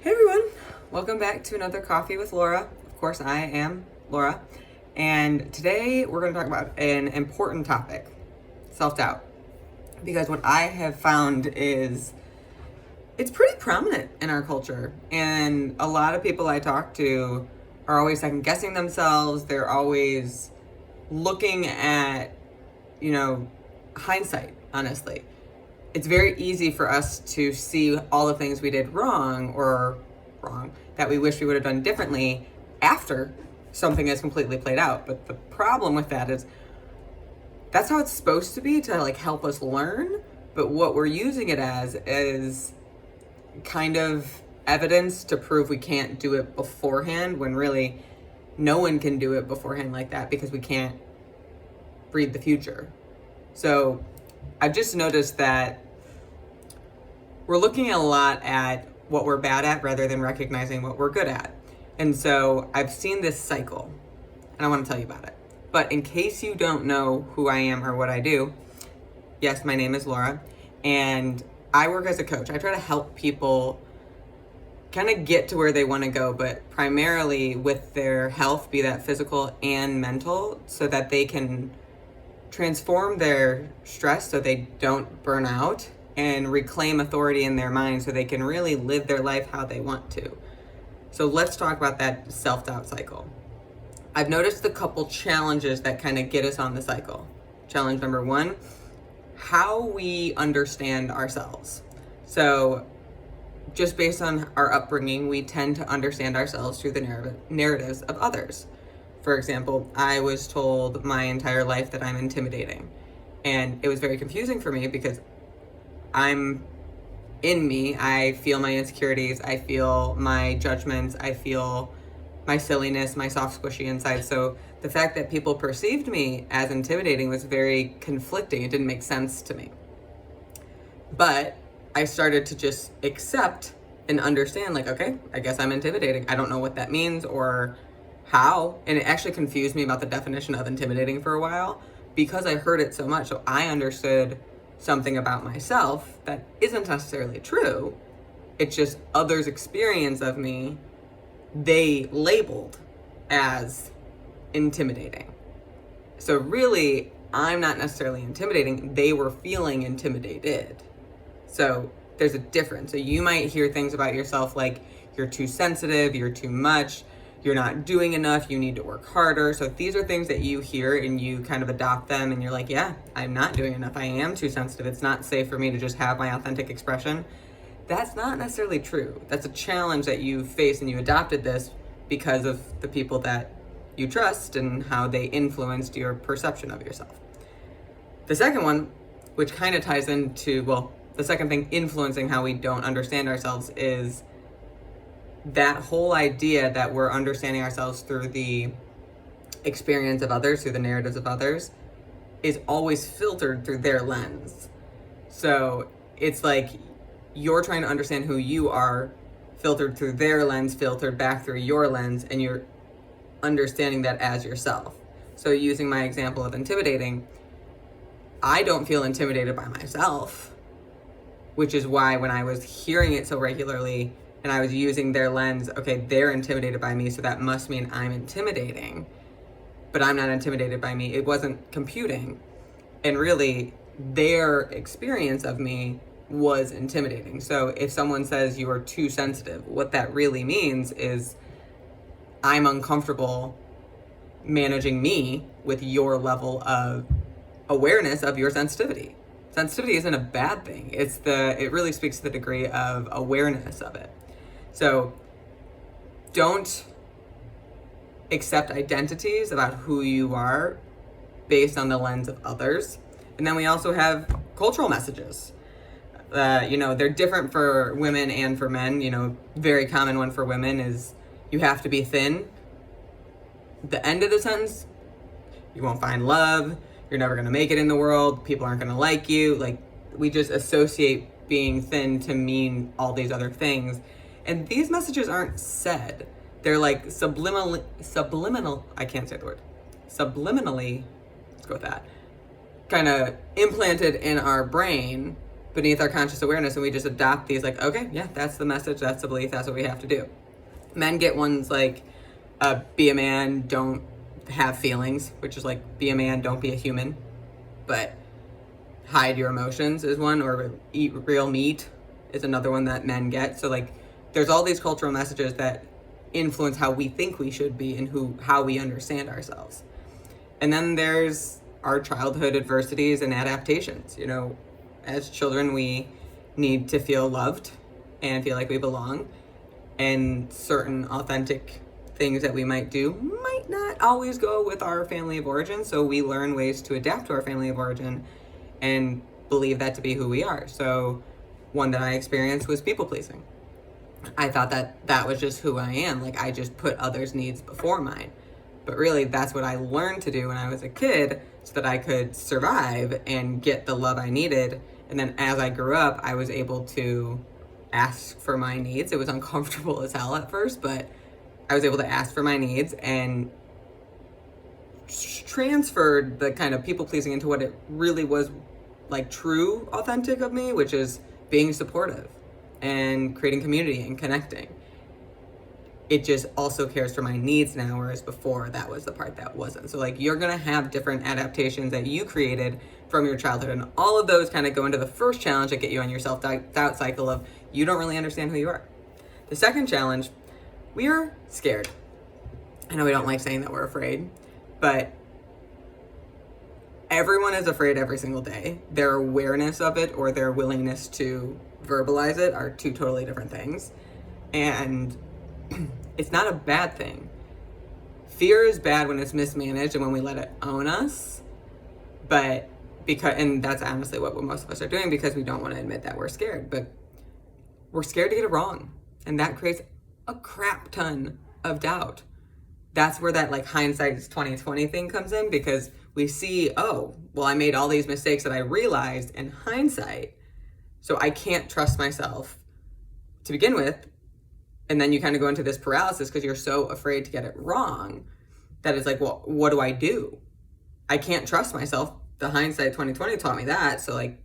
Hey everyone, welcome back to another Coffee with Laura. Of course, I am Laura, and today we're going to talk about an important topic, self-doubt. Because what I have found is it's pretty prominent in our culture, and a lot of people I talk to are always second guessing themselves. They're always looking at, hindsight, honestly. It's very easy for us to see all the things we did wrong that we wish we would have done differently after something has completely played out. But the problem with that is that's how it's supposed to be, to help us learn. But what we're using it as is kind of evidence to prove we can't do it beforehand, when really no one can do it beforehand like that because we can't read the future. So I've just noticed that we're looking a lot at what we're bad at rather than recognizing what we're good at. And so I've seen this cycle, and I want to tell you about it. But in case you don't know who I am or what I do, yes, my name is Laura, and I work as a coach. I try to help people kind of get to where they want to go, but primarily with their health, be that physical and mental, so that they can transform their stress so they don't burn out, and reclaim authority in their mind so they can really live their life how they want to. So let's talk about that self-doubt cycle. I've noticed a couple challenges that kind of get us on the cycle. Challenge number one, how we understand ourselves. So just based on our upbringing, we tend to understand ourselves through the narratives of others. For example, I was told my entire life that I'm intimidating. And it was very confusing for me because I'm in me. I feel my insecurities. I feel my judgments. I feel my silliness, my soft, squishy inside. So the fact that people perceived me as intimidating was very conflicting. It didn't make sense to me. But I started to just accept and understand, okay, I guess I'm intimidating. I don't know what that means or how. And it actually confused me about the definition of intimidating for a while because I heard it so much. So I understood something about myself that isn't necessarily true. It's just others' experience of me, they labeled as intimidating. So really, I'm not necessarily intimidating. They were feeling intimidated. So there's a difference. So you might hear things about yourself like you're too sensitive, you're too much, you're not doing enough, you need to work harder. So these are things that you hear and you kind of adopt them and you're like, yeah, I'm not doing enough. I am too sensitive. It's not safe for me to just have my authentic expression. That's not necessarily true. That's a challenge that you face, and you adopted this because of the people that you trust and how they influenced your perception of yourself. The second one, which kind of ties into, the second thing influencing how we don't understand ourselves, is that whole idea that we're understanding ourselves through the experience of others, through the narratives of others, is always filtered through their lens. So it's like you're trying to understand who you are, filtered through their lens, filtered back through your lens, and you're understanding that as yourself. So using my example of intimidating, I don't feel intimidated by myself, which is why when I was hearing it so regularly and I was using their lens, okay, they're intimidated by me, so that must mean I'm intimidating, but I'm not intimidated by me. It wasn't computing. And really, their experience of me was intimidating. So if someone says you are too sensitive, what that really means is I'm uncomfortable managing me with your level of awareness of your sensitivity. Sensitivity isn't a bad thing. It really speaks to the degree of awareness of it. So don't accept identities about who you are based on the lens of others. And then we also have cultural messages. They're different for women and for men. Very common one for women is you have to be thin. The end of the sentence, you won't find love. You're never going to make it in the world. People aren't going to like you. We just associate being thin to mean all these other things. And these messages aren't said. They're subliminal, I can't say the word. Subliminally, let's go with that, kind of implanted in our brain beneath our conscious awareness, and we just adopt these like, okay, yeah, that's the message, that's the belief, that's what we have to do. Men get ones like be a man, don't have feelings, which is like be a man, don't be a human, but hide your emotions is one, or eat real meat is another one that men get. So like there's all these cultural messages that influence how we think we should be and how we understand ourselves. And then there's our childhood adversities and adaptations. You know, as children, we need to feel loved and feel like we belong. And certain authentic things that we might do might not always go with our family of origin. So we learn ways to adapt to our family of origin and believe that to be who we are. So one that I experienced was people pleasing. I thought that was just who I am. Like I just put others' needs before mine. But really that's what I learned to do when I was a kid so that I could survive and get the love I needed. And then as I grew up, I was able to ask for my needs. It was uncomfortable as hell at first, but I was able to ask for my needs and transferred the kind of people pleasing into what it really was like true authentic of me, which is being supportive and creating community and connecting. It just also cares for my needs now, whereas before that was the part that wasn't. So like you're gonna have different adaptations that you created from your childhood, and all of those kind of go into the first challenge that get you on your self-doubt cycle of you don't really understand who you are. The second challenge, we are scared. I know we don't like saying that we're afraid, but everyone is afraid every single day. Their awareness of it or their willingness to verbalize it are two totally different things. And it's not a bad thing. Fear is bad when it's mismanaged and when we let it own us. And that's honestly what most of us are doing because we don't want to admit that we're scared. But we're scared to get it wrong. And that creates a crap ton of doubt. That's where that like hindsight is 20/20 thing comes in, because we see, oh, well, I made all these mistakes that I realized in hindsight. So I can't trust myself to begin with. And then you kind of go into this paralysis because you're so afraid to get it wrong that it's like, well, what do I do? I can't trust myself. The hindsight 20/20 taught me that. So like,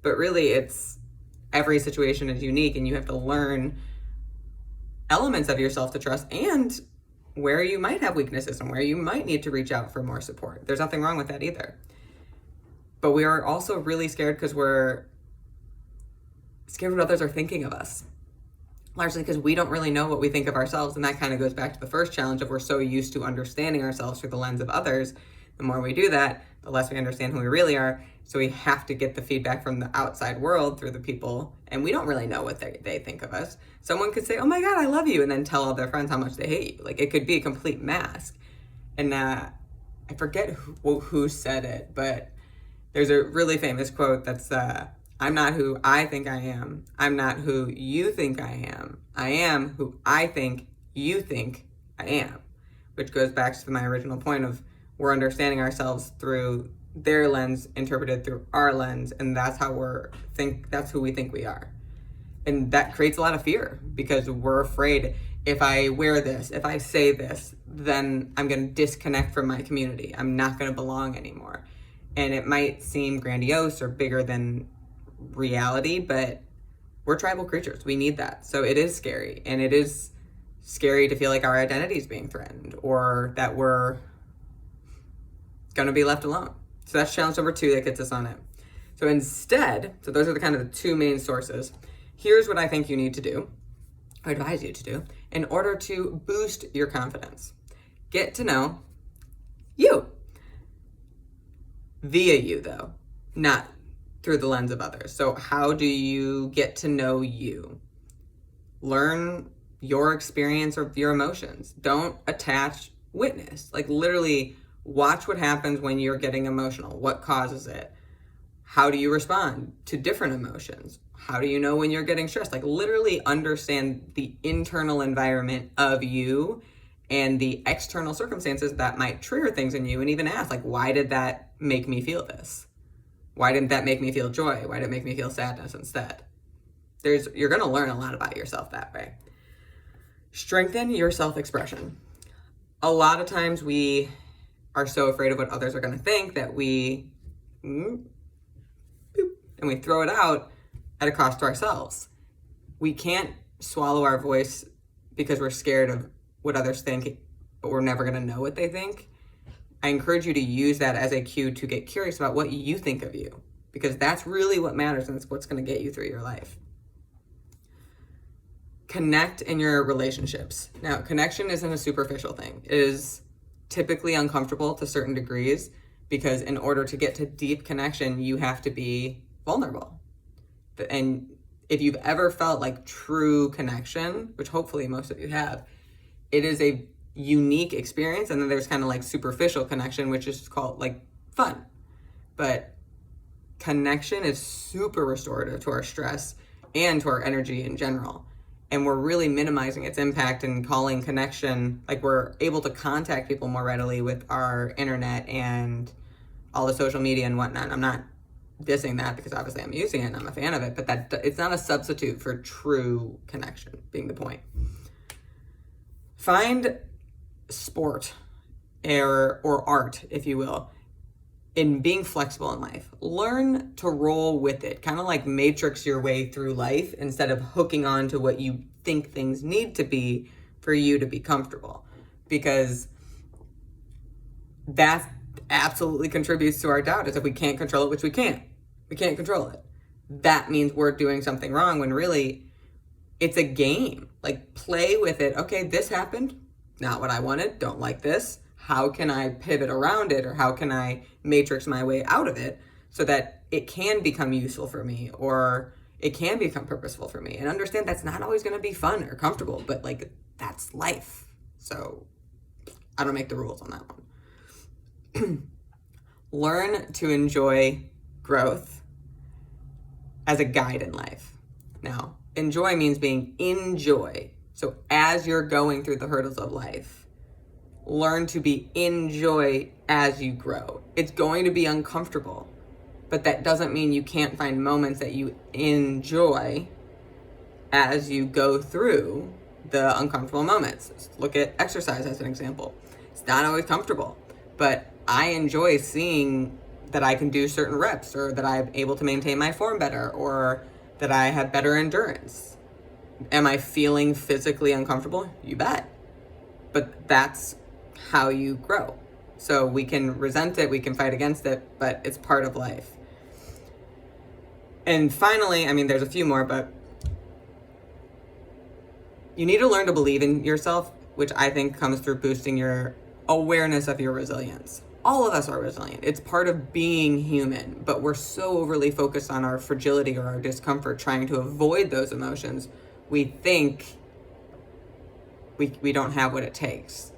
but really it's every situation is unique and you have to learn elements of yourself to trust and where you might have weaknesses and where you might need to reach out for more support. There's nothing wrong with that either. But we are also really scared because we're scared what others are thinking of us. Largely because we don't really know what we think of ourselves. And that kind of goes back to the first challenge of we're so used to understanding ourselves through the lens of others. The more we do that, the less we understand who we really are. So we have to get the feedback from the outside world through the people. And we don't really know what they think of us. Someone could say, oh my God, I love you. And then tell all their friends how much they hate you. Like it could be a complete mask. And I forget who said it, but there's a really famous quote that's, I'm not who I think I am. I'm not who you think I am. I am who I think you think I am. Which goes back to my original point of we're understanding ourselves through their lens, interpreted through our lens, and that's that's who we think we are. And that creates a lot of fear because we're afraid if I wear this, if I say this, then I'm going to disconnect from my community. I'm not going to belong anymore. And it might seem grandiose or bigger than reality, but we're tribal creatures. We need that. So it is scary, and it is scary to feel like our identity is being threatened or that we're going to be left alone. So that's challenge number 2 that gets us on it. So instead, so those are the kind of the 2 main sources. Here's what I think you need to do, or advise you to do, in order to boost your confidence. Get to know you. Via you, though, not through the lens of others. So how do you get to know you? Learn your experience or your emotions. Don't attach, witness. Like literally watch what happens when you're getting emotional. What causes it? How do you respond to different emotions? How do you know when you're getting stressed? Like literally understand the internal environment of you and the external circumstances that might trigger things in you, and even ask, like, why did that make me feel this? Why didn't that make me feel joy? Why did it make me feel sadness instead? You're going to learn a lot about yourself that way. Strengthen your self-expression. A lot of times we are so afraid of what others are going to think that we throw it out at a cost to ourselves. We can't swallow our voice because we're scared of what others think, but we're never going to know what they think. I encourage you to use that as a cue to get curious about what you think of you, because that's really what matters, and it's what's going to get you through your life. Connect in your relationships. Now, connection isn't a superficial thing. It is typically uncomfortable to certain degrees, because in order to get to deep connection, you have to be vulnerable. And if you've ever felt like true connection, which hopefully most of you have, it is a unique experience. And then there's kind of like superficial connection, which is called like fun. But connection is super restorative to our stress and to our energy in general. And we're really minimizing its impact and calling connection, like we're able to contact people more readily with our internet and all the social media and whatnot. I'm not dissing that, because obviously I'm using it and I'm a fan of it, but that it's not a substitute for true connection, being the point. Find sport or art, if you will, in being flexible in life. Learn to roll with it, kind of like matrix your way through life instead of hooking on to what you think things need to be for you to be comfortable, because that absolutely contributes to our doubt. Is if we can't control it, which we can't control it, that means we're doing something wrong, when really it's a game. Like, play with it. Okay, this happened, not what I wanted, don't like this. How can I pivot around it, or how can I matrix my way out of it so that it can become useful for me, or it can become purposeful for me? And understand that's not always going to be fun or comfortable, but like, that's life. So I don't make the rules on that one. Learn to enjoy growth as a guide in life. Now, enjoy means being in joy. So as you're going through the hurdles of life, learn to be in joy as you grow. It's going to be uncomfortable, but that doesn't mean you can't find moments that you enjoy as you go through the uncomfortable moments. Let's look at exercise as an example. It's not always comfortable, but I enjoy seeing that I can do certain reps, or that I'm able to maintain my form better, or that I have better endurance. Am I feeling physically uncomfortable? You bet. But that's how you grow. So we can resent it, we can fight against it, but it's part of life. And finally, I mean, there's a few more, but you need to learn to believe in yourself, which I think comes through boosting your awareness of your resilience. All of us are resilient. It's part of being human, but we're so overly focused on our fragility or our discomfort, trying to avoid those emotions. We think we don't have what it takes.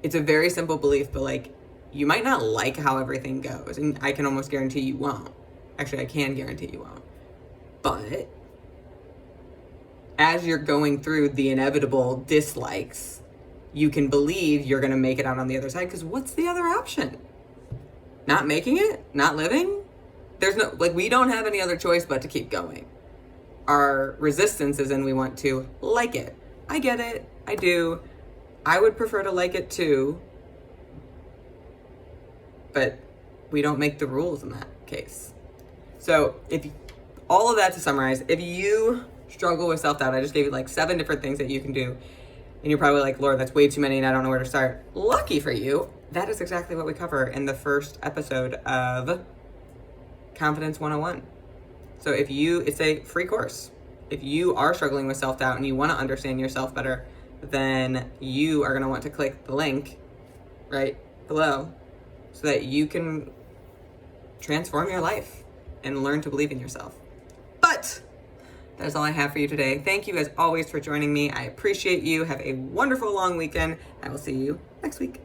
It's a very simple belief, but like, you might not like how everything goes, and I can almost guarantee you won't. Actually, I can guarantee you won't. But as you're going through the inevitable dislikes, you can believe you're going to make it out on the other side, because what's the other option? Not making it? Not living? There's no, like, we don't have any other choice but to keep going. Our resistance is in we want to like it. I get it. I do. I would prefer to like it too. But we don't make the rules in that case. So all of that to summarize, if you struggle with self-doubt, I just gave you like 7 different things that you can do. And you're probably like, Lord, that's way too many and I don't know where to start. Lucky for you, that is exactly what we cover in the first episode of Confidence 101. So it's a free course. If you are struggling with self-doubt and you want to understand yourself better, then you are going to want to click the link right below so that you can transform your life and learn to believe in yourself. But that is all I have for you today. Thank you as always for joining me. I appreciate you. Have a wonderful long weekend. I will see you next week.